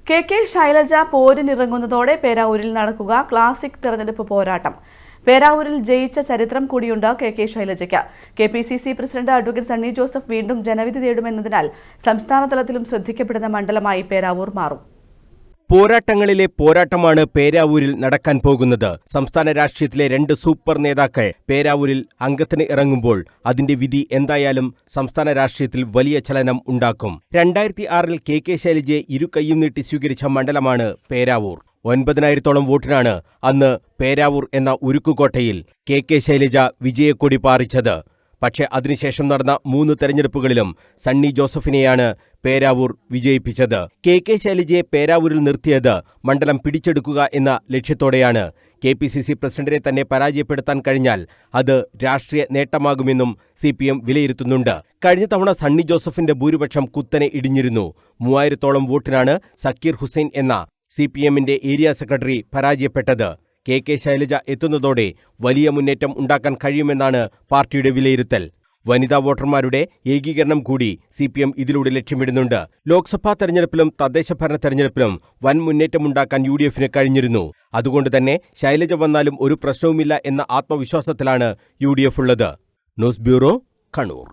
K Shailaja പോരിനിറങ്ങുന്നതോടെ പേരാവൂരിൽ നടക്കുക classic തെരഞ്ഞെടുപ്പ് പോരാട്ടം. പേരാവൂരിൽ ജയിച്ച ചരിത്രം കൂടിയുണ്ട് കെ ശൈലജയ്ക്ക്. KPCC president advocate Sunny Joseph വീണ്ടും ജനവിധി തേടുമെന്നതിനാൽ സംസ്ഥാന തലത്തിലും ശ്രദ്ധിക്കപ്പെടുന്ന മണ്ഡലമായി പേരാവൂർ മാറും. പോരാട്ടങ്ങളിലെ പോരാട്ടമാണ് പേരാവൂരിൽ നടക്കാൻ പോകുന്നത്. സംസ്ഥാന രാഷ്ട്രീയത്തിലെ രണ്ട് സൂപ്പർ നേതാക്കൾ പേരാവൂരിൽ അംഗത്തിന് ഇറങ്ങുമ്പോൾ അതിന്റെ വിധി എന്തായാലും സംസ്ഥാന രാഷ്ട്രീയത്തിൽ വലിയ ചലനം ഉണ്ടാക്കും. 2006-ൽ കെ ശൈലജയെ ഇരു കൈയും നീട്ടി സ്വീകരിച്ച മണ്ഡലമാണ് പേരാവൂർ. 9,000-ഓളം വോട്ടിനാണ് അന്ന് പേരാവൂർ എന്ന ഉരുക്കുകോട്ടയിൽ കെ ശൈലജ വിജയക്കൊടി പാറിച്ചത്. പക്ഷേ അതിനുശേഷം നടന്ന 3 തെരഞ്ഞെടുപ്പുകളിലും സണ്ണി ജോസഫിനെയാണ് പേരാവൂർ വിജയിപ്പിച്ചത്. കെ ശൈലജയെ പേരാവൂരിൽ നിർത്തിയത് മണ്ഡലം പിടിച്ചെടുക്കുക എന്ന ലക്ഷ്യത്തോടെയാണ്. KPCC പ്രസിഡന്റിനെ തന്നെ പരാജയപ്പെടുത്താൻ കഴിഞ്ഞാൽ അത് രാഷ്ട്രീയ നേട്ടമാകുമെന്നും CPM വിലയിരുത്തുന്നുണ്ട്. കഴിഞ്ഞ തവണ സണ്ണി ജോസഫിന്റെ ഭൂരിപക്ഷം കുത്തനെ ഇടിഞ്ഞിരുന്നു. 3,000-ഓളം വോട്ടിനാണ് സക്കീർ ഹുസൈൻ എന്ന CPMന്റെ ഏരിയ സെക്രട്ടറി പരാജയപ്പെട്ടത്. കെ ശൈലജ എത്തുന്നതോടെ വലിയ മുന്നേറ്റം ഉണ്ടാക്കാൻ കഴിയുമെന്നാണ് പാർട്ടിയുടെ വിലയിരുത്തൽ. വനിതാ വോട്ടർമാരുടെ ഏകീകരണം കൂടി CPM ഇതിലൂടെ ലക്ഷ്യമിടുന്നുണ്ട്. ലോക്സഭാ തെരഞ്ഞെടുപ്പിലും തദ്ദേശ ഭരണ തെരഞ്ഞെടുപ്പിലും വൻ മുന്നേറ്റമുണ്ടാക്കാൻ UDFന് കഴിഞ്ഞിരുന്നു. അതുകൊണ്ട് തന്നെ ശൈലജ വന്നാലും ഒരു പ്രശ്നവുമില്ല എന്ന ആത്മവിശ്വാസത്തിലാണ് UDF ഉള്ളത്. News bureau, Kannur.